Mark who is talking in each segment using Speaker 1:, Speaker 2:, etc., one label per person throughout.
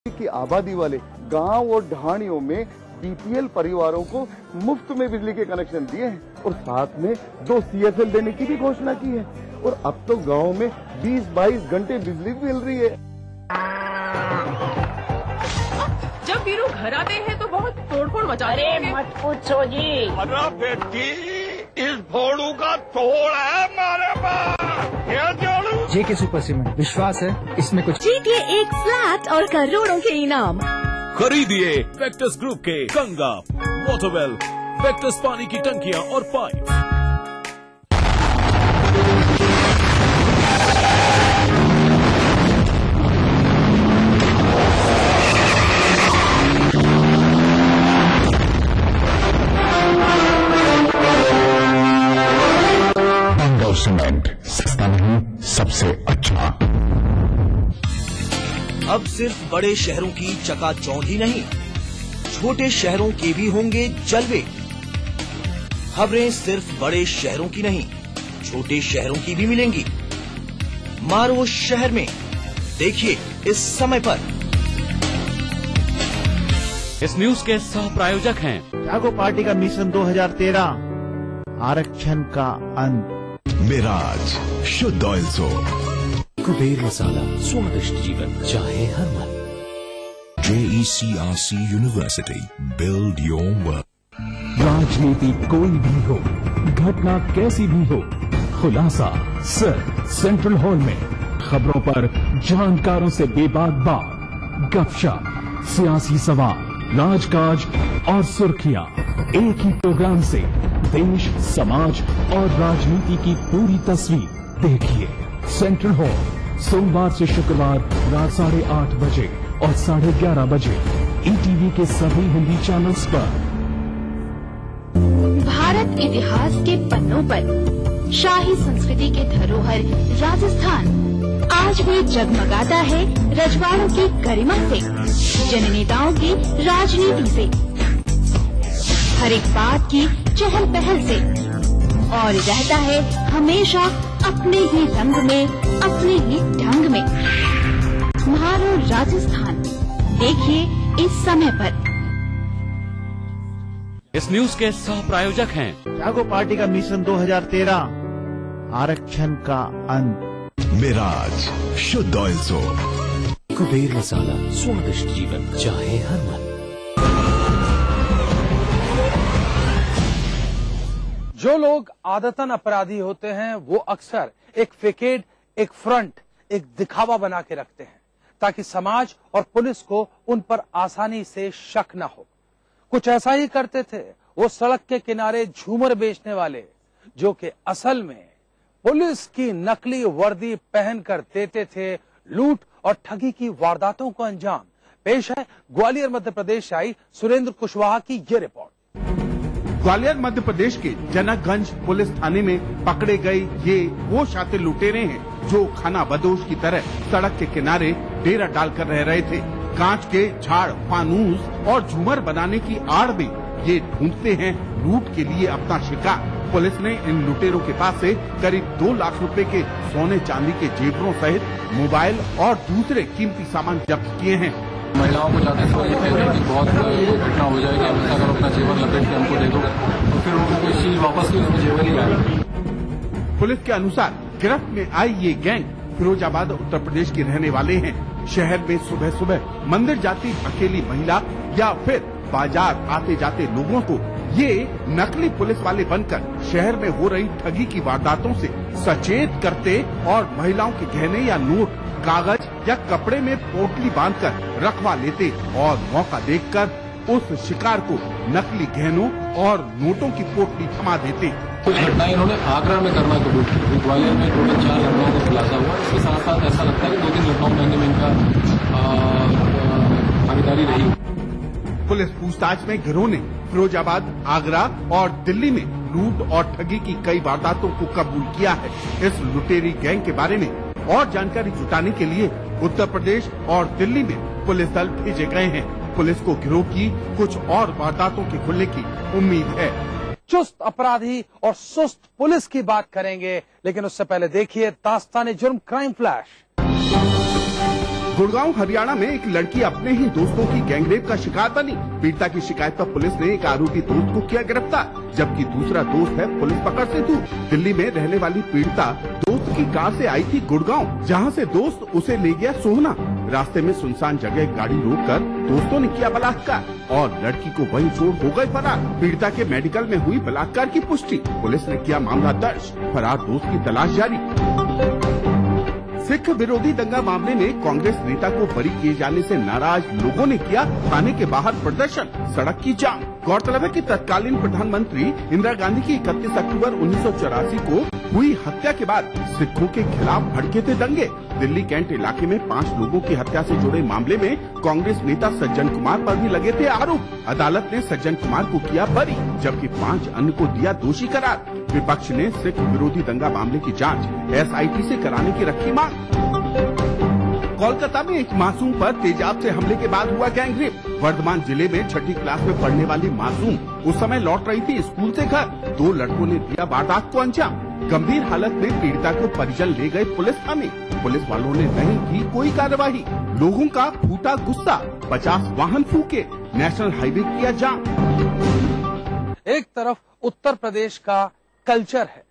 Speaker 1: की आबादी वाले गांव और ढाणियों में बीपीएल परिवारों को मुफ्त में बिजली के कनेक्शन दिए हैं और साथ में 2 CSL देने की भी घोषणा की है। और अब तो गांव में 20-22 घंटे बिजली मिल रही है।
Speaker 2: जब वीरू घर आते हैं तो बहुत तोड़फोड़ मचाते हैं।
Speaker 3: अरे मत पूछो जी।
Speaker 4: अरे बेटी, इस भोड़ू का तोड़ है हमारे पास। क्या जोड़ू?
Speaker 5: जेके सुपर सीमेंट, विश्वास है इसमें कुछ।
Speaker 6: जीतिए एक फ्लैट और करोड़ों के इनाम।
Speaker 7: खरीदिए वेक्टस ग्रुप के गंगा, वाटरवेल, वेक्टस पानी की टंकियां और पाइप।
Speaker 8: सीमेंट सस्ता नहीं, सबसे अच्छा।
Speaker 9: अब सिर्फ बड़े शहरों की चकाचौंध ही नहीं, छोटे शहरों के भी होंगे जलवे। खबरें सिर्फ बड़े शहरों की नहीं, छोटे शहरों की भी मिलेंगी। मारो शहर में, देखिए इस समय पर।
Speaker 7: इस न्यूज के सह प्रायोजक हैं
Speaker 10: जागो पार्टी का मिशन 2013, आरक्षण का अंत।
Speaker 8: मिराज शुद्ध ऑयल सोप।
Speaker 7: कुबेर मसाला, स्वादिष्ट जीवन चाहे हर मन।
Speaker 8: JECRC university, build your world.
Speaker 11: राजनीति कोई भी हो, घटना कैसी भी हो, खुलासा सिर्फ सेंट्रल हॉल में। खबरों पर जानकारों से बेबाक बात, गपशप, सियासी सवाल, राजकाज और सुर्खियां एक ही प्रोग्राम से देश, समाज और राजनीति की पूरी तस्वीर देखिए। सेंट्रल हॉल, सोमवार से शुक्रवार रात 8:30 बजे और 11:30 बजे ETV के सभी हिंदी चैनल्स पर।
Speaker 6: भारत इतिहास के पन्नों पर शाही संस्कृति के धरोहर राजस्थान आज भी जगमगाता है रजवाड़ों की गरिमा से, जननेताओं की राजनीति से, हर एक बात की चहल पहल से, और रहता है हमेशा अपने ही रंग में, अपने ही ढंग में। मारो राजस्थान, देखिए इस समय पर।
Speaker 7: इस न्यूज के सह प्रायोजक हैं
Speaker 10: जागो पार्टी का मिशन 2013, आरक्षण का अंत।
Speaker 8: मिराज शुद्ध ऑयल सोप।
Speaker 7: कुबेर मसाला, स्वादिष्ट जीवन चाहे हर मन।
Speaker 12: जो लोग आदतन अपराधी होते हैं वो अक्सर एक फेकेड, एक फ्रंट, एक दिखावा बना के रखते हैं ताकि समाज और पुलिस को उन पर आसानी से शक न हो। कुछ ऐसा ही करते थे वो सड़क के किनारे झूमर बेचने वाले, जो कि असल में पुलिस की नकली वर्दी पहनकर देते थे लूट और ठगी की वारदातों को अंजाम। पेश है ग्वालियर मध्य प्रदेश से आई सुरेंद्र कुशवाहा की ये रिपोर्ट।
Speaker 13: ग्वालियर मध्य प्रदेश के जनकगंज पुलिस थाने में पकड़े गए ये वो शातिर लुटेरे हैं जो खाना बदोश की तरह सड़क के किनारे डेरा डालकर रह रहे थे। कांच के झाड़, फानूस और झूमर बनाने की आड़ में ये ढूंढते हैं लूट के लिए अपना शिकार। पुलिस ने इन लुटेरों के पास से करीब 2 लाख रुपए के सोने चांदी के जेवरों सहित मोबाइल और दूसरे कीमती सामान जब्त किए हैं।
Speaker 14: महिलाओं को जाते समय ये कहते हैं कि बहुत घटना हो जाएगी, अब ऐसा करो अपना जेवर लपेट के हमको दे दो, तो फिर उनको कोई चीज वापस की उनको जेवर ही आएगा।
Speaker 13: पुलिस के अनुसार गिरफ्त में आई ये गैंग फिरोजाबाद उत्तर प्रदेश के रहने वाले हैं। शहर में सुबह सुबह मंदिर जाती अकेली महिला या फिर बाजार आते जाते लोगों को ये नकली पुलिस वाले बनकर शहर में हो रही ठगी की वारदातों से सचेत करते और महिलाओं के गहने या नोट, कागज या कपड़े में पोटली बांधकर रखवा लेते और मौका देखकर उस शिकार को नकली गहनों और नोटों की पोटली थमा देते।
Speaker 14: कुछ घटनाएं इन्होंने आगरा में करना कबूल की। ग्वालियर में टोटल 4 घटनाओं का खुलासा हुआ। इसके साथ साथ ऐसा लगता है कि 2-3 घटनाओं में इनका भागीदारी रही।
Speaker 13: पुलिस पूछताछ में गिरोह ने फिरोजाबाद, आगरा और दिल्ली में लूट और ठगी की कई वारदातों को कबूल किया है। इस लुटेरी गैंग के बारे में और जानकारी जुटाने के लिए उत्तर प्रदेश और दिल्ली में पुलिस दल भेजे गए हैं। पुलिस को गिरोह की कुछ और वारदातों के खुलने की उम्मीद है।
Speaker 12: चुस्त अपराधी और सुस्त पुलिस की बात करेंगे, लेकिन उससे पहले देखिए दास्तान जुर्म क्राइम फ्लैश।
Speaker 13: गुड़गांव हरियाणा में एक लड़की अपने ही दोस्तों की गैंगरेप का शिकार बनी। पीड़िता की शिकायत पर पुलिस ने एक आरोपी दोस्त को किया गिरफ्तार, जबकि दूसरा दोस्त है पुलिस पकड़ से दूर। दिल्ली में रहने वाली पीड़िता दोस्त की कार से आई थी गुड़गांव, जहां से दोस्त उसे ले गया सोहना। रास्ते में सुनसान जगह गाड़ी रोककर दोस्तों ने किया बलात्कार और लड़की को वहीं छोड़ हो गए फरार। पीड़िता के मेडिकल में हुई बलात्कार की पुष्टि, पुलिस ने किया मामला दर्ज, फरार दोस्त की तलाश जारी। सिख विरोधी दंगा मामले में कांग्रेस नेता को बरी किए जाने से नाराज लोगों ने किया थाने के बाहर प्रदर्शन, सड़क की जाम। गौरतलब है कि तत्कालीन प्रधानमंत्री इंदिरा गांधी की 31 अक्टूबर 1984 को हुई हत्या के बाद सिखों के खिलाफ भड़के थे दंगे। दिल्ली कैंट इलाके में 5 लोगों की हत्या से जुड़े मामले में कांग्रेस नेता सज्जन कुमार पर भी लगे थे आरोप। अदालत ने सज्जन कुमार को किया बरी, जबकि 5 अन्य को दिया दोषी करार। विपक्ष ने सिख विरोधी दंगा मामले की जांच SIT से कराने की रखी मांग। कोलकाता में एक मासूम पर तेजाब से हमले के बाद हुआ गैंगरेप। वर्धमान जिले में 6ठी क्लास में पढ़ने वाली मासूम उस समय लौट रही थी स्कूल से घर। 2 लड़कों ने दिया वारदात को अंजाम। गंभीर हालत में पीड़िता को परिजन ले गए पुलिस थाने। पुलिस वालों ने नहीं की कोई कार्रवाई। लोगों का फूटा गुस्सा, 50 वाहन फूके, नेशनल हाईवे किया जाम।
Speaker 12: एक तरफ उत्तर प्रदेश का कल्चर है,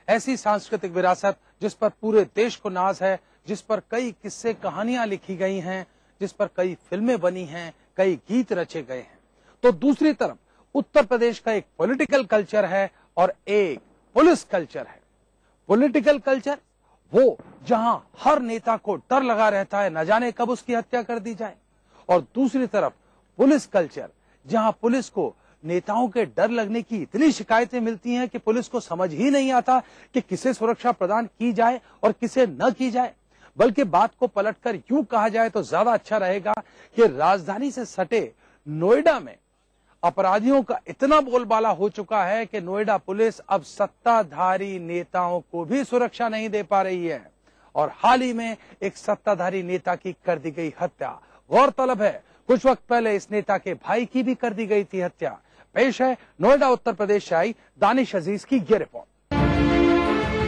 Speaker 12: ऐसी सांस्कृतिक विरासत जिस पर पूरे देश को नाज है, जिस पर कई किस्से कहानियां लिखी गई हैं, जिस पर कई फिल्में बनी हैं, कई गीत रचे गए हैं। तो दूसरी तरफ उत्तर प्रदेश का एक पॉलिटिकल कल्चर है और एक पुलिस कल्चर है। पॉलिटिकल कल्चर वो जहां हर नेता को डर लगा रहता है न जाने कब उसकी हत्या कर दी जाए, और दूसरी तरफ पुलिस कल्चर जहां पुलिस को नेताओं के डर लगने की इतनी शिकायतें मिलती हैं कि पुलिस को समझ ही नहीं आता कि किसे सुरक्षा प्रदान की जाए और किसे न की जाए। बल्कि बात को पलटकर यूं कहा जाए तो ज्यादा अच्छा रहेगा कि राजधानी से सटे नोएडा में अपराधियों का इतना बोलबाला हो चुका है कि नोएडा पुलिस अब सत्ताधारी नेताओं को भी सुरक्षा नहीं दे पा रही है। और हाल ही में एक सत्ताधारी नेता की कर दी गई हत्या। गौरतलब है कुछ वक्त पहले इस नेता के भाई की भी कर दी गई थी हत्या। पेश है नोएडा उत्तर प्रदेश से आई दानिश अजीज की ये रिपोर्ट।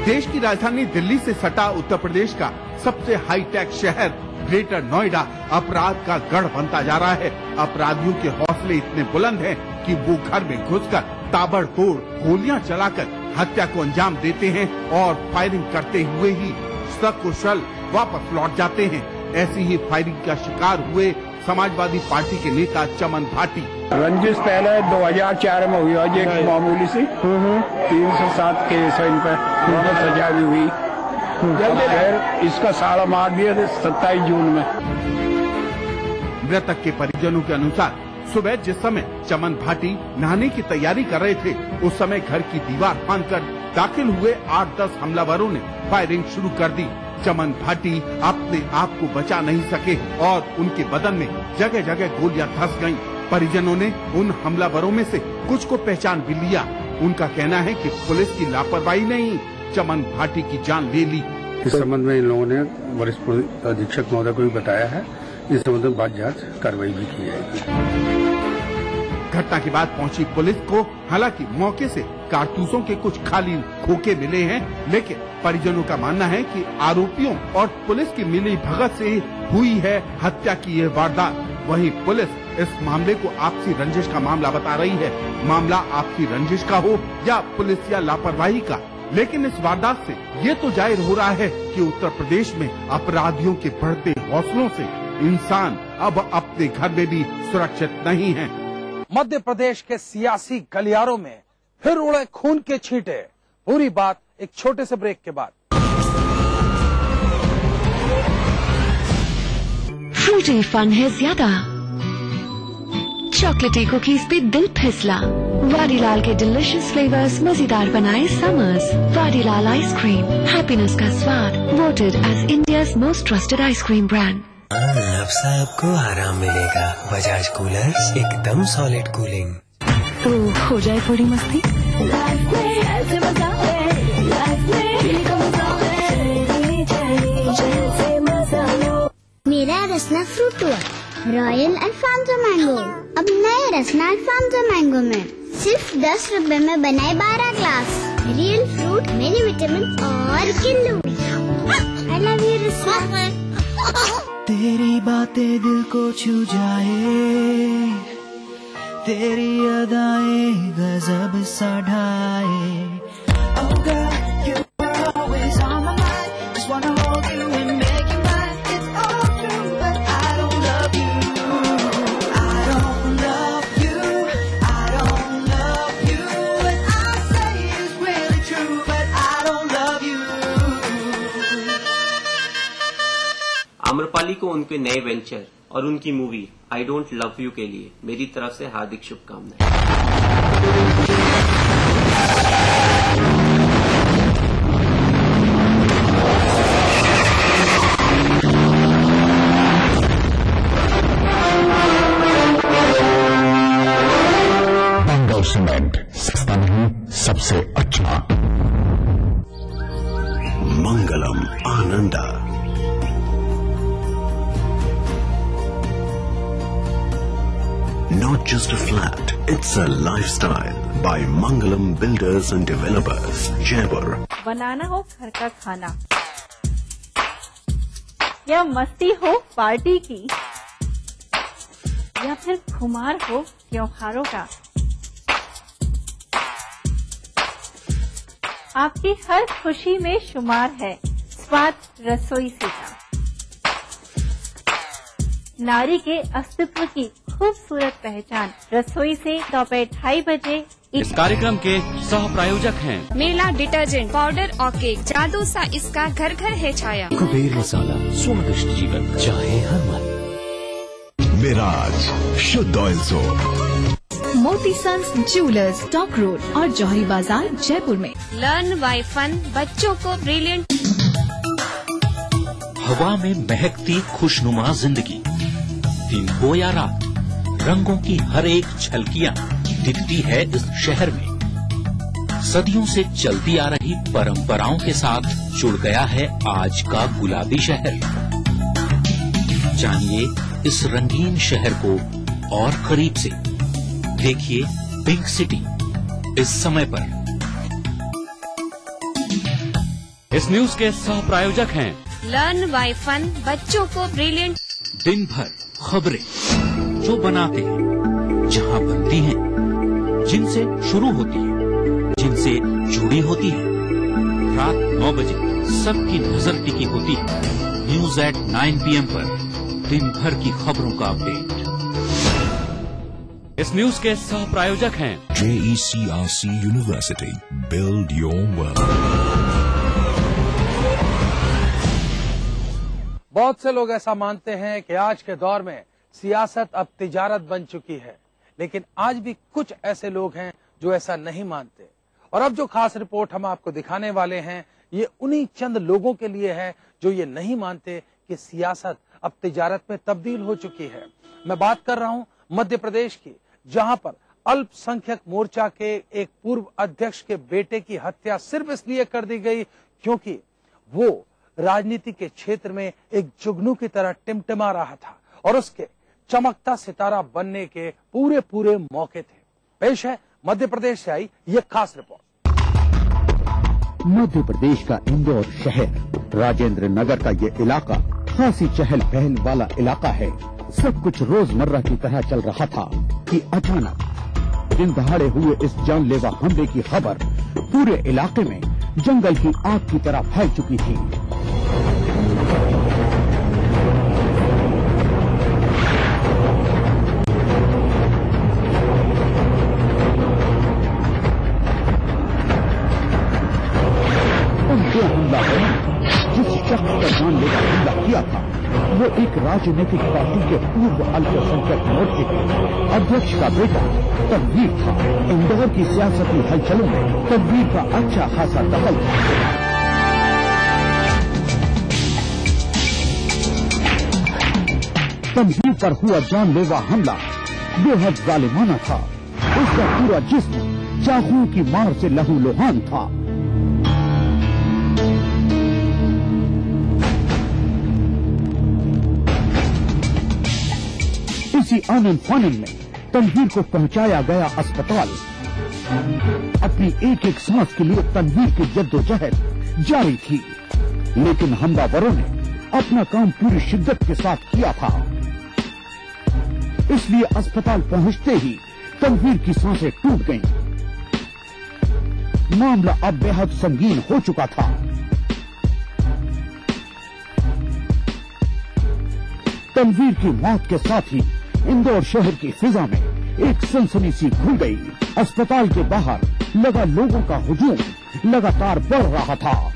Speaker 13: देश की राजधानी दिल्ली से सटा उत्तर प्रदेश का सबसे हाईटेक शहर ग्रेटर नोएडा अपराध का गढ़ बनता जा रहा है। अपराधियों के हौसले इतने बुलंद हैं कि वो घर में घुसकर ताबड़तोड़ गोलियां चलाकर हत्या को अंजाम देते हैं और फायरिंग करते हुए ही सकुशल वापस लौट जाते हैं। ऐसी ही फायरिंग का शिकार हुए समाजवादी पार्टी के नेता चमन भाटी।
Speaker 3: रंजिश पहले 2004 में हुई है, ये मामूली सी 307 केस है इन पर, सजा भी हुई। फिर इसका साड़ा मार दिया 27 जून में।
Speaker 13: मृतक के परिजनों के अनुसार सुबह जिस समय चमन भाटी नहाने की तैयारी कर रहे थे, उस समय घर की दीवार फांदकर दाखिल हुए 8-10 हमलावरों ने फायरिंग शुरू कर दी। चमन भाटी अपने आप को बचा नहीं सके और उनके बदन में जगह जगह गोलियां धंस गईं। परिजनों ने उन हमलावरों में से कुछ को पहचान भी लिया। उनका कहना है कि पुलिस की लापरवाही नहीं, चमन भाटी की जान ले ली।
Speaker 3: इस संबंध में इन लोगों ने वरिष्ठ पुलिस अधीक्षक महोदय को भी बताया है। इस संबंध में बाद जांच कार्रवाई भी की जाएगी।
Speaker 13: घटना के बाद पहुंची पुलिस को हालांकि मौके से कारतूसों के कुछ खाली खोखे मिले हैं, लेकिन परिजनों का मानना है कि आरोपियों और पुलिस की मिली भगत से हुई है हत्या की यह वारदात। वहीं पुलिस इस मामले को आपसी रंजिश का मामला बता रही है। मामला आपसी रंजिश का हो या पुलिस या लापरवाही का, लेकिन इस वारदात से ये तो जाहिर हो रहा है कि उत्तर प्रदेश में अपराधियों के बढ़ते हौसलों से इंसान अब अपने घर में भी सुरक्षित नहीं है।
Speaker 12: मध्य प्रदेश के सियासी गलियारों में फिर उड़े खून के छींटे। पूरी बात एक छोटे से ब्रेक के बाद।
Speaker 15: फ्रूटी फन है ज्यादा, चॉकलेटी कुकीज पे दिल फिसला। वाडीलाल के डिलिशियस फ्लेवर्स मजेदार बनाए समर्स। वाडीलाल आइसक्रीम, हैप्पीनेस का स्वाद, voted as India's most trusted ice cream brand.
Speaker 16: अब सबको आराम मिलेगा। बजाज कूलर्स एकदम सॉलिड कूलिंग।
Speaker 15: तो हो जाए थोड़ी मस्ती।
Speaker 17: मेरा रसना फ्रूट हुआ रॉयल अल्फांसो मैंगो। अब नए रसना अल्फांसो मैंगो में सिर्फ 10 रुपए में बनाए 12 glass. Real fruit, many vitamin और कैलोरी। आई लव यू रसना।
Speaker 18: तेरी बातें दिल को छू जाए, तेरी अदाएं गजब सा ढाए। Oh girl, you are always on my mind, just wanna hold you and make you mine. It's all true, but I don't love you. I don't love you, I don't love you. And I say it's really true, but I don't love you.
Speaker 19: Amrapali को उनके नए venture और उनकी movie I don't love you के लिए मेरी तरफ से हार्दिक शुभकामनाएं।
Speaker 11: मंगल सीमेंट, सस्ता नहीं सबसे अच्छा।
Speaker 8: मंगलम Ananda. Not just a flat, it's a lifestyle by Mangalam Builders and Developers, Jaipur.
Speaker 20: बनाना हो घर का खाना या मस्ती हो पार्टी की या फिर खुमार हो त्योहारों का, आपकी हर खुशी में शुमार है स्वाद रसोई से का। नारी के अस्तित्व की खूबसूरत पहचान रसोई से दोपहर 2:30 बजे।
Speaker 21: इस कार्यक्रम के सह प्रायोजक हैं
Speaker 22: मेला डिटर्जेंट पाउडर और केक, जादू सा इसका घर घर है छाया।
Speaker 11: कुबेर मसाला, स्वादिष्ट जीवन चाहे हर मन।
Speaker 8: मिराज शुद्ध ऑयल सोप।
Speaker 6: मोती सन्स ज्वेलर्स, टॉक रोड और जौहरी बाजार, जयपुर में।
Speaker 22: लर्न बाय फन, बच्चों को ब्रिलियंट।
Speaker 23: हवा में महकती खुशनुमा जिंदगी, दिन हो या रात, रंगों की हर एक झलकियां दिखती है इस शहर में। सदियों से चलती आ रही परंपराओं के साथ जुड़ गया है आज का गुलाबी शहर। जानिए इस रंगीन शहर को और करीब से। देखिए पिंक सिटी इस समय पर।
Speaker 21: इस न्यूज के सह प्रायोजक हैं
Speaker 22: लर्न बाय फन, बच्चों को ब्रिलियंट।
Speaker 23: दिन भर खबरें जो बनाते हैं, जहां बनती हैं, जिनसे शुरू होती है, जिनसे जुड़ी होती है। रात 9 बजे सबकी नजर टिकी होती है न्यूज एट 9 PM पर। दिन भर की खबरों का अपडेट।
Speaker 21: इस न्यूज के सह प्रायोजक हैं
Speaker 8: JECRC University, build your world।
Speaker 12: बहुत से लोग ऐसा मानते हैं कि आज के दौर में सियासत अब तिजारत बन चुकी है, लेकिन आज भी कुछ ऐसे लोग हैं जो ऐसा नहीं मानते। और अब जो खास रिपोर्ट हम आपको दिखाने वाले हैं, ये उन्हीं चंद लोगों के लिए है जो ये नहीं मानते कि सियासत अब तिजारत में तब्दील हो चुकी है। मैं बात कर रहा हूं मध्य प्रदेश की, जहां पर अल्पसंख्यक मोर्चा के एक पूर्व अध्यक्ष के बेटे की हत्या सिर्फ इसलिए कर दी गई क्योंकि वो राजनीति के क्षेत्र में एक जुगनू की तरह टिमटिमा रहा था और उसके चमकता सितारा बनने के पूरे पूरे मौके थे। पेश है मध्य प्रदेश से आई ये खास रिपोर्ट।
Speaker 24: मध्य प्रदेश का इंदौर शहर, राजेंद्र नगर का ये इलाका खासी चहल पहल वाला इलाका है। सब कुछ रोजमर्रा की तरह चल रहा था कि अचानक दिन दहाड़े हुए इस जानलेवा हमले की खबर पूरे इलाके में जंगल की आग की तरह फैल चुकी थी। जो हमलावरों ने जिस शख्स का जानलेवा हमला किया था वो एक राजनीतिक पार्टी के पूर्व अल्पसंख्यक मोर्चे के अध्यक्ष का बेटा तनवीर था। इंदौर की सियासती हलचलों में तनवीर का अच्छा खासा दखल था। तनवीर पर हुआ जानलेवा हमला बेहद जालिमाना था। उसका पूरा जिस्म चाकू की मार से लहूलुहान था। इसी आनंद फानन में तनवीर को पहुंचाया गया अस्पताल। अपनी एक एक सांस के लिए तनवीर की जद्दोजहद जारी थी, लेकिन हमलावरों ने अपना काम पूरी शिद्दत के साथ किया था। इसलिए अस्पताल पहुंचते ही तनवीर की सांसें टूट गईं। मामला अब बेहद संगीन हो चुका था। तनवीर की मौत के साथ ही इंदौर शहर की फिजा में एक सनसनी सी घुल गई। अस्पताल के बाहर लगा लोगों का हुजूम लगातार बढ़ रहा था।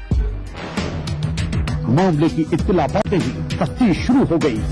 Speaker 24: मामले की इत्तला पाते ही तफ्तीश शुरू हो गई।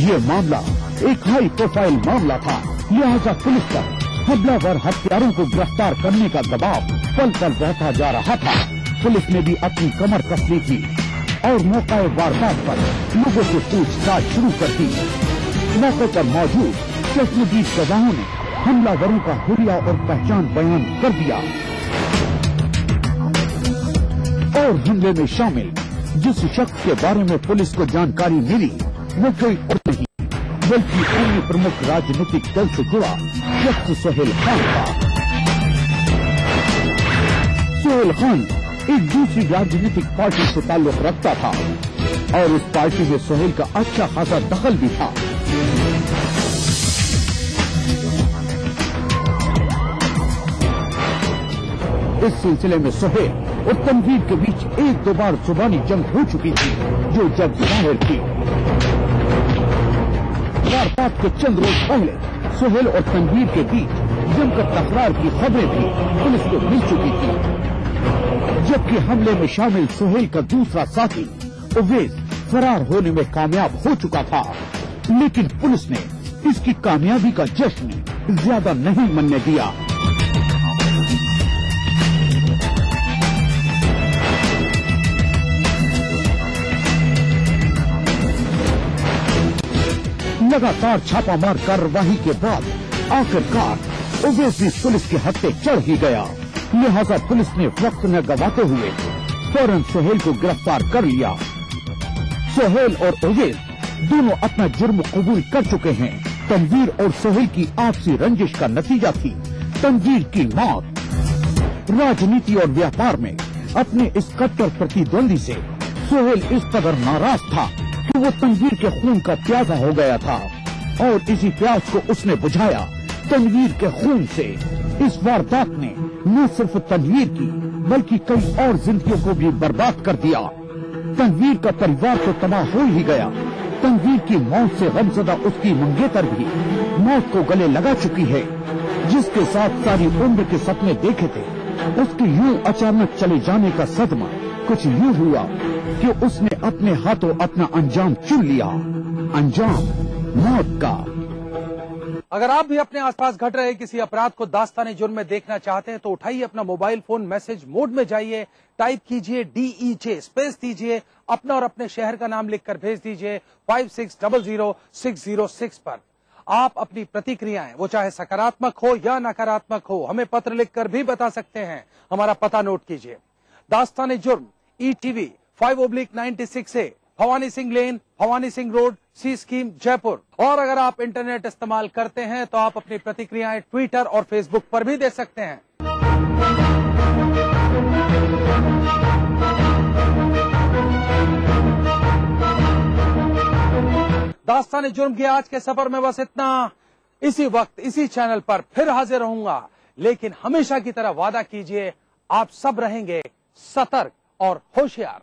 Speaker 24: ये मामला एक हाई प्रोफाइल मामला था, लिहाजा पुलिस पर हमलावर हत्यारों को गिरफ्तार करने का दबाव पल पल बढ़ता जा रहा था। पुलिस ने भी अपनी कमर कस ली थी और मौका वारदात पर लोगों से पूछताछ शुरू कर दी। मौके पर मौजूद चश्मदीद गवाहों ने हमलावरों का हुलिया और पहचान बयान कर दिया और हमले में शामिल जिस शख्स के बारे में पुलिस को जानकारी मिली वो कोई और नहीं बल्कि अन्य प्रमुख राजनीतिक दल से जुड़ा शख्स सोहेल खान था। सोहेल खान एक दूसरी राजनीतिक पार्टी से ताल्लुक रखता था और उस पार्टी में सोहेल का अच्छा खासा दखल भी था। इस सिलसिले में सोहेल और तनवीर के बीच एक दो बार जुबानी जंग हो चुकी थी जो जग जाहिर थी। वारदात के चंद रोज पहले सोहेल और तनवीर के बीच जमकर तकरार की खबरें भी पुलिस को मिल चुकी थी, जबकि हमले में शामिल सोहेल का दूसरा साथी उवैस फरार होने में कामयाब हो चुका था। लेकिन पुलिस ने इसकी कामयाबी का जश्न ज्यादा नहीं मनने दिया। लगातार छापामार कार्रवाई के बाद आखिरकार उवैस भी पुलिस के हत्थे चढ़ ही गया। लिहाजा पुलिस ने वक्त न गवाते हुए फौरन सोहेल को गिरफ्तार कर लिया। सोहेल और उवैस दोनों अपना जुर्म कबूल कर चुके हैं। तनवीर और सोहेल की आपसी रंजिश का नतीजा थी तनवीर की मौत। राजनीति और व्यापार में अपने इस कट्टर प्रतिद्वंदी से सोहेल इस कदर नाराज था कि वो तनवीर के खून का प्यासा हो गया था और इसी प्यास को उसने बुझाया तनवीर के खून से। इस वारदात ने न सिर्फ तनवीर की बल्कि कई और जिंदगियों को भी बर्बाद कर दिया। तनवीर का परिवार तो तबाह हो ही गया। तनवीर की मौत से गमज़दा उसकी मंगेतर भी मौत को गले लगा चुकी है। जिसके साथ सारी उम्र के सपने देखे थे उसके यूं अचानक चले जाने का सदमा कुछ यूं हुआ कि उसने अपने हाथों अपना अंजाम चुन लिया, अंजाम मौत का।
Speaker 12: अगर आप भी अपने आसपास घट रहे किसी अपराध को दास्ताने जुर्म में देखना चाहते हैं तो उठाइए अपना मोबाइल फोन, मैसेज मोड में जाइए, टाइप कीजिए DEJ स्पेस दीजिए, अपना और अपने शहर का नाम लिखकर भेज दीजिए 56000606 पर। आप अपनी प्रतिक्रियाएं वो चाहे सकारात्मक हो या नकारात्मक हो हमें पत्र लिखकर भी बता सकते हैं। हमारा पता नोट कीजिए, दास्ताने जुर्म ETV 5/96A, भवानी सिंह लेन, भवानी सिंह रोड, सी स्कीम, जयपुर। और अगर आप इंटरनेट इस्तेमाल करते हैं तो आप अपनी प्रतिक्रियाएं ट्विटर और फेसबुक पर भी दे सकते हैं। दास्ताने जुर्म के आज के सफर में बस इतना। इसी वक्त इसी चैनल पर फिर हाजिर रहूंगा, लेकिन हमेशा की तरह वादा कीजिए आप सब रहेंगे सतर्क और होशियार।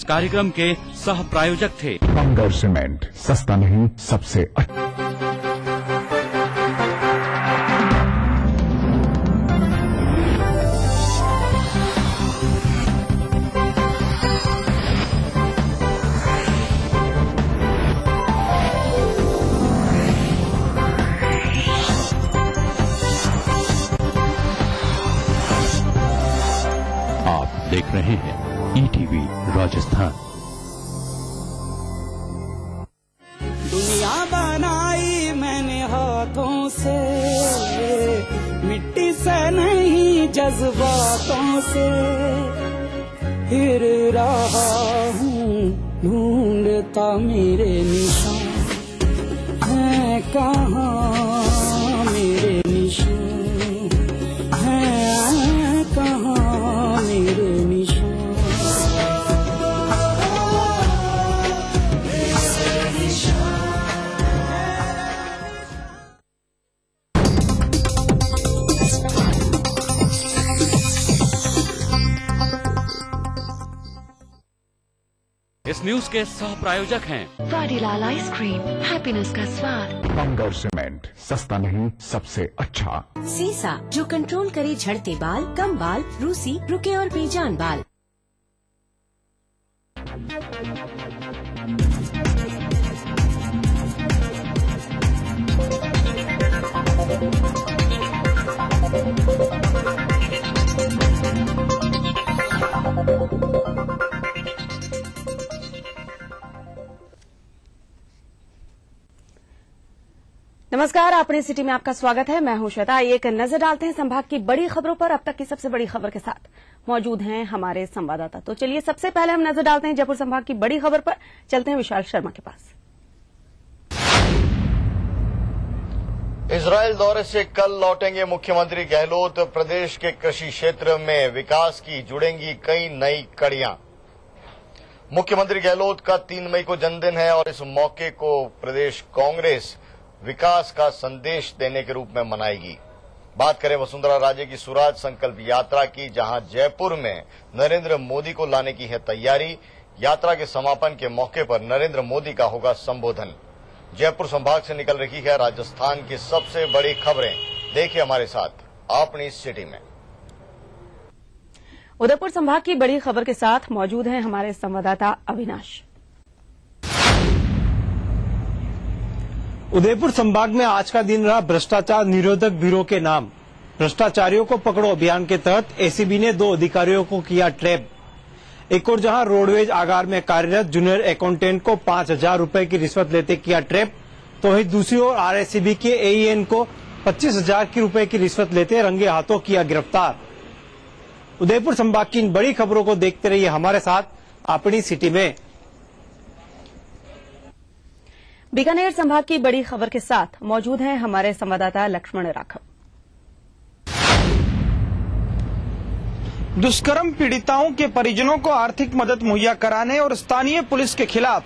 Speaker 21: कार्यक्रम के सह प्रायोजक थे
Speaker 11: बंगर सीमेंट, सस्ता नहीं सबसे अच्छा। ईटीवी राजस्थान।
Speaker 18: दुनिया बनाई मैंने हाथों से, मिट्टी से नहीं जज्बातों से, फिर रहा हूँ ढूंढता मेरे निशान है कहाँ, मेरे निशान है कहाँ, मेरे निशान।
Speaker 21: इस न्यूज के सह प्रायोजक हैं
Speaker 15: वाडीलाल आइसक्रीम, हैप्पीनेस का स्वाद।
Speaker 11: बंगर सीमेंट, सस्ता नहीं सबसे अच्छा।
Speaker 1: सीसा, जो कंट्रोल करे झड़ते बाल, कम बाल, रूसी, रुके और बेजान बाल। नमस्कार, अपनी सिटी में आपका स्वागत है। मैं हूं श्वेता। एक नजर डालते हैं संभाग की बड़ी खबरों पर। अब तक की सबसे बड़ी खबर के साथ मौजूद हैं हमारे संवाददाता। तो चलिए सबसे पहले हम नजर डालते हैं जयपुर संभाग की बड़ी खबर पर। चलते हैं विशाल शर्मा के पास।
Speaker 2: इजरायल दौरे से कल लौटेंगे मुख्यमंत्री गहलोत। प्रदेश के कृषि क्षेत्र में विकास की जुड़ेंगी कई नई कड़ियां। मुख्यमंत्री गहलोत का 3 मई को जन्मदिन है और इस मौके को प्रदेश कांग्रेस विकास का संदेश देने के रूप में मनाएगी। बात करें वसुंधरा राजे की स्वराज संकल्प यात्रा की, जहां जयपुर में नरेंद्र मोदी को लाने की है तैयारी। यात्रा के समापन के मौके पर नरेंद्र मोदी का होगा संबोधन। जयपुर संभाग से निकल रही है राजस्थान की सबसे बड़ी खबरें। देखिए हमारे साथ अपनी सिटी में।
Speaker 1: उदयपुर संभाग की बड़ी खबर के साथ मौजूद हैं हमारे संवाददाता अविनाश।
Speaker 4: उदयपुर संभाग में आज का दिन रहा भ्रष्टाचार निरोधक ब्यूरो के नाम। भ्रष्टाचारियों को पकड़ो अभियान के तहत एसीबी ने 2 अधिकारियों को किया ट्रैप। एक और जहां रोडवेज आगार में कार्यरत जूनियर अकाउंटेंट को 5,000 रुपए की रिश्वत लेते किया ट्रैप, तो वहीं दूसरी ओर आरएसीबी के एईएन को 25,000 रुपए की रिश्वत लेते रंगे हाथों किया गिरफ्तार। उदयपुर संभाग की इन बड़ी खबरों को देखते रहिए हमारे साथ अपनी सिटी में।
Speaker 1: बीकानेर संभाग की बड़ी खबर के साथ मौजूद हैं हमारे संवाददाता लक्ष्मण राघव।
Speaker 4: दुष्कर्म पीड़िताओं के परिजनों को आर्थिक मदद मुहैया कराने और स्थानीय पुलिस के खिलाफ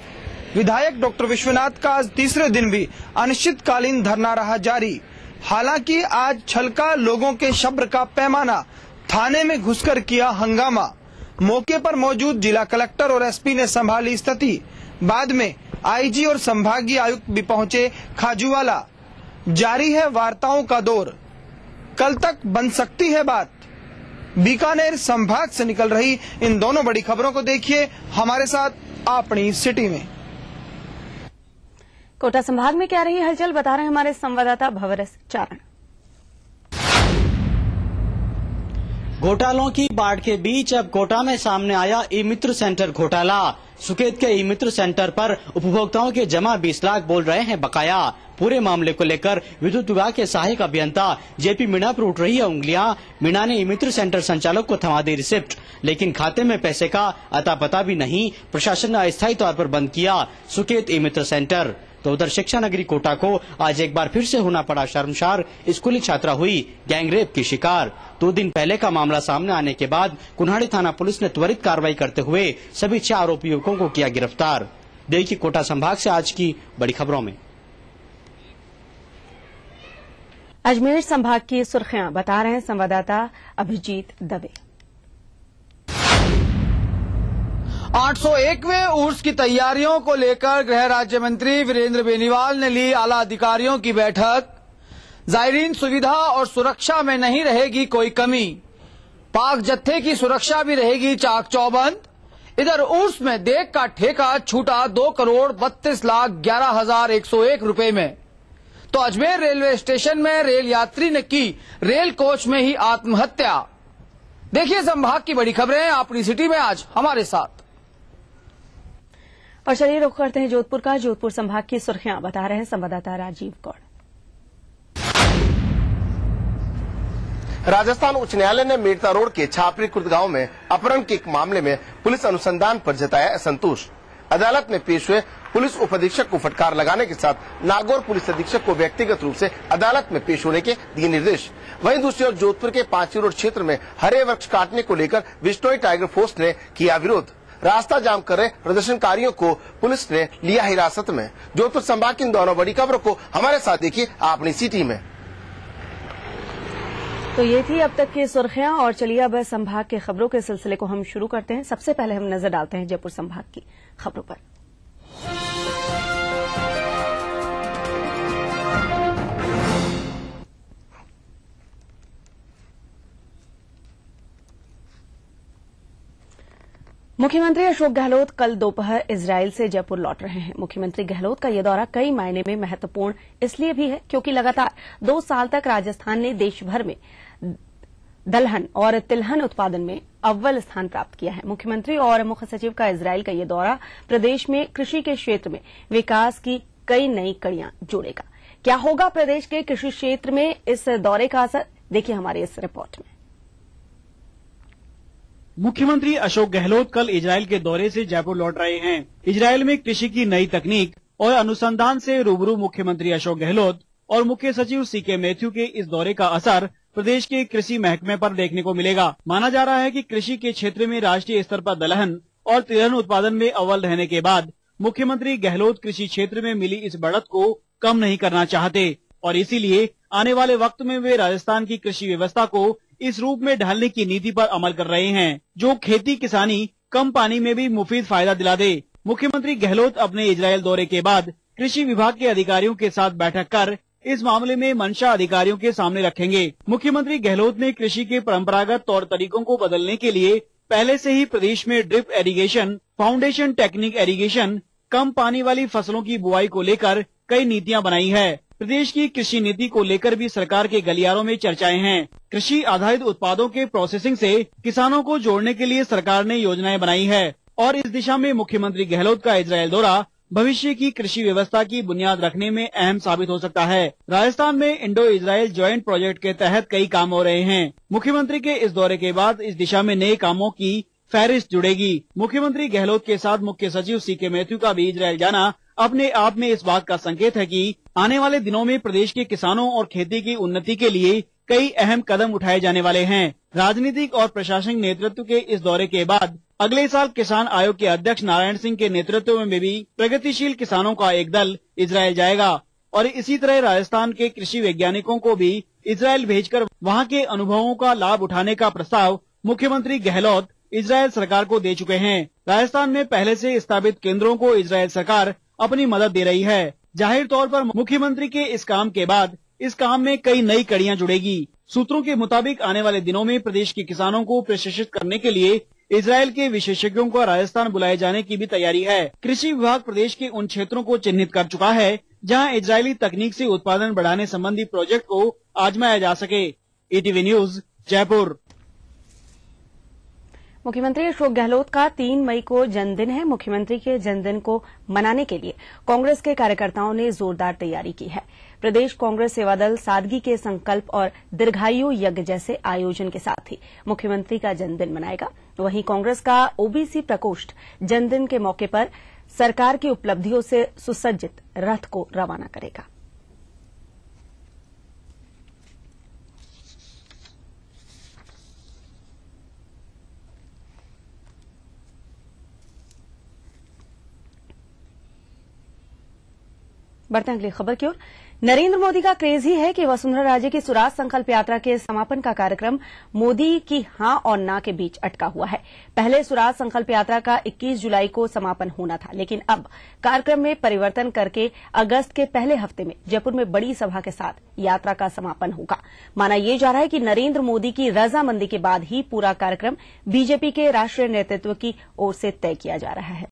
Speaker 4: विधायक डॉक्टर विश्वनाथ का आज तीसरे दिन भी अनिश्चितकालीन धरना रहा जारी। हालांकि आज छलका लोगों के सब्र का पैमाना, थाने में घुसकर किया हंगामा। मौके पर मौजूद जिला कलेक्टर और एसपी ने संभाली स्थिति। बाद में आईजी और संभागीय आयुक्त भी पहुंचे खाजूवाला। जारी है वार्ताओं का दौर, कल तक बन सकती है बात। बीकानेर संभाग से निकल रही इन दोनों बड़ी खबरों को देखिए हमारे साथ अपनी सिटी में।
Speaker 1: कोटा संभाग में क्या रही हलचल, बता रहे हैं हमारे संवाददाता भवरस चारण।
Speaker 5: घोटालों की बाढ़ के बीच अब कोटा में सामने आया ई मित्र सेंटर घोटाला। सुकेत के ई मित्र सेंटर पर उपभोक्ताओं के जमा 20 लाख बोल रहे हैं बकाया। पूरे मामले को लेकर विद्युत विभाग के सहायक अभियंता जेपी मीणा पर उठ रही है उंगलियां। मीणा ने ई मित्र सेंटर संचालक को थमा दी रिसिप्ट, लेकिन खाते में पैसे का अता पता भी नहीं। प्रशासन ने अस्थायी तौर पर बंद किया सुकेत ई मित्र सेंटर। तो उधर शिक्षा नगरी कोटा को आज एक बार फिर से होना पड़ा शर्मसार। स्कूली छात्रा हुई गैंगरेप की शिकार। 2 दिन पहले का मामला सामने आने के बाद कुन्हाड़ी थाना पुलिस ने त्वरित कार्रवाई करते हुए सभी 4 आरोपी युवकों को किया गिरफ्तार। देखिए कोटा संभाग से आज की बड़ी खबरों में।
Speaker 1: अजमेर संभाग की सुर्खियां बता रहे हैं संवाददाता अभिजीत दवे।
Speaker 4: 801वें उर्स की तैयारियों को लेकर गृह राज्य मंत्री वीरेंद्र बेनीवाल ने ली आला अधिकारियों की बैठक। जायरीन सुविधा और सुरक्षा में नहीं रहेगी कोई कमी, पाक जत्थे की सुरक्षा भी रहेगी चाक चौबंद। इधर उर्स में देख का ठेका छूटा 2,32,11,101 रुपए में। तो अजमेर रेलवे स्टेशन में रेल यात्री ने की रेल कोच में ही आत्महत्या।
Speaker 7: देखिए संभाग की बड़ी खबरें अपनी सिटी में आज हमारे साथ।
Speaker 1: और चलिए रुख करते हैं जोधपुर का। जोधपुर संभाग की सुर्खियां बता रहे हैं संवाददाता राजीव गौड़।
Speaker 9: राजस्थान उच्च न्यायालय ने मेड़ता रोड के छापरी खुर्द गांव में अपहरण के एक मामले में पुलिस अनुसंधान पर जताया असंतोष। अदालत में पेश हुए पुलिस उप अधीक्षक को फटकार लगाने के साथ नागौर पुलिस अधीक्षक को व्यक्तिगत रूप से अदालत में पेश होने के दिए निर्देश। वहीं दूसरी ओर जोधपुर के पांची रोड क्षेत्र में हरे वृक्ष काटने को लेकर बिश्नोई टाइगर फोर्स ने किया विरोध। रास्ता जाम कर रहे प्रदर्शनकारियों को पुलिस ने लिया हिरासत में। जोधपुर संभाग की इन दोनों बड़ी खबरों को हमारे साथ देखिए अपनी सिटी में।
Speaker 1: तो ये थी अब तक की सुर्खियां और चलिए अब संभाग के खबरों के सिलसिले को हम शुरू करते हैं। सबसे पहले हम नजर डालते हैं जयपुर संभाग की खबरों पर। मुख्यमंत्री अशोक गहलोत कल दोपहर इजरायल से जयपुर लौट रहे हैं। मुख्यमंत्री गहलोत का यह दौरा कई मायने में महत्वपूर्ण इसलिए भी है क्योंकि लगातार 2 साल तक राजस्थान ने देश भर में दलहन और तिलहन उत्पादन में अव्वल स्थान प्राप्त किया है। मुख्यमंत्री और मुख्य सचिव का इजरायल का यह दौरा प्रदेश में कृषि के क्षेत्र में विकास की कई नई कड़ियां जोड़ेगा। क्या होगा प्रदेश के कृषि क्षेत्र में इस दौरे का असर, देखिए हमारी इस रिपोर्ट में।
Speaker 5: मुख्यमंत्री अशोक गहलोत कल इजरायल के दौरे से जयपुर लौट रहे हैं। इजरायल में कृषि की नई तकनीक और अनुसंधान से रूबरू मुख्यमंत्री अशोक गहलोत और मुख्य सचिव सीके मैथ्यू के इस दौरे का असर प्रदेश के कृषि महकमे पर देखने को मिलेगा। माना जा रहा है कि कृषि के क्षेत्र में राष्ट्रीय स्तर पर दलहन और तिलहन उत्पादन में अव्वल रहने के बाद मुख्यमंत्री गहलोत कृषि क्षेत्र में मिली इस बढ़त को कम नहीं करना चाहते और इसीलिए आने वाले वक्त में वे राजस्थान की कृषि व्यवस्था को इस रूप में ढालने की नीति पर अमल कर रहे हैं जो खेती किसानी कम पानी में भी मुफीद फायदा दिला दे। मुख्यमंत्री गहलोत अपने इजरायल दौरे के बाद कृषि विभाग के अधिकारियों के साथ बैठक कर इस मामले में मंशा अधिकारियों के सामने रखेंगे। मुख्यमंत्री गहलोत ने कृषि के परंपरागत तौर तरीकों को बदलने के लिए पहले से ही प्रदेश में drip irrigation, foundation technique irrigation, कम पानी वाली फसलों की बुआई को लेकर कई नीतियां बनाई है। प्रदेश की कृषि नीति को लेकर भी सरकार के गलियारों में चर्चाएं हैं। कृषि आधारित उत्पादों के प्रोसेसिंग से किसानों को जोड़ने के लिए सरकार ने योजनाएं बनाई है और इस दिशा में मुख्यमंत्री गहलोत का इजरायल दौरा भविष्य की कृषि व्यवस्था की बुनियाद रखने में अहम साबित हो सकता है। राजस्थान में इंडो इजरायल ज्वाइंट प्रोजेक्ट के तहत कई काम हो रहे हैं। मुख्यमंत्री के इस दौरे के बाद इस दिशा में नए कामों की फहरिस्त जुड़ेगी। मुख्यमंत्री गहलोत के साथ मुख्य सचिव सीके मैथ्यू का भी इजरायल जाना अपने आप में इस बात का संकेत है कि आने वाले दिनों में प्रदेश के किसानों और खेती की उन्नति के लिए कई अहम कदम उठाए जाने वाले हैं। राजनीतिक और प्रशासनिक नेतृत्व के इस दौरे के बाद अगले साल किसान आयोग के अध्यक्ष नारायण सिंह के नेतृत्व में भी प्रगतिशील किसानों का एक दल इजरायल जाएगा और इसी तरह राजस्थान के कृषि वैज्ञानिकों को भी इजरायल भेजकर वहां के अनुभवों का लाभ उठाने का प्रस्ताव मुख्यमंत्री गहलोत इजरायल सरकार को दे चुके हैं। राजस्थान में पहले से स्थापित केंद्रों को इजरायल सरकार अपनी मदद दे रही है। जाहिर तौर पर मुख्यमंत्री के इस काम के बाद इस काम में कई नई कड़ियां जुड़ेगी। सूत्रों के मुताबिक आने वाले दिनों में प्रदेश के किसानों को प्रशिक्षित करने के लिए इजरायल के विशेषज्ञों को राजस्थान बुलाए जाने की भी तैयारी है। कृषि विभाग प्रदेश के उन क्षेत्रों को चिन्हित कर चुका है जहां इजरायली तकनीक से उत्पादन बढ़ाने संबंधी प्रोजेक्ट को आजमाया जा सके। ETV news Jaipur.
Speaker 1: मुख्यमंत्री अशोक गहलोत का 3 मई को जन्मदिन है। मुख्यमंत्री के जन्मदिन को मनाने के लिए कांग्रेस के कार्यकर्ताओं ने जोरदार तैयारी की है। प्रदेश कांग्रेस सेवादल सादगी के संकल्प और दीर्घायु यज्ञ जैसे आयोजन के साथ ही मुख्यमंत्री का जन्मदिन मनाएगा। वहीं कांग्रेस का ओबीसी प्रकोष्ठ जन्मदिन के मौके पर सरकार की उपलब्धियों से सुसज्जित रथ को रवाना करेगा। बढ़ते हैं अगली खबर की ओर। नरेंद्र मोदी का क्रेज ही है कि वसुंधरा राजे की स्वराज संकल्प यात्रा के समापन का कार्यक्रम मोदी की हां और ना के बीच अटका हुआ है। पहले स्वराज संकल्प यात्रा का 21 जुलाई को समापन होना था, लेकिन अब कार्यक्रम में परिवर्तन करके अगस्त के पहले हफ्ते में जयपुर में बड़ी सभा के साथ यात्रा का समापन होगा। माना यह जा रहा है कि नरेंद्र मोदी की रजामंदी के बाद ही पूरा कार्यक्रम बीजेपी के राष्ट्रीय नेतृत्व की ओर से तय किया जा रहा है।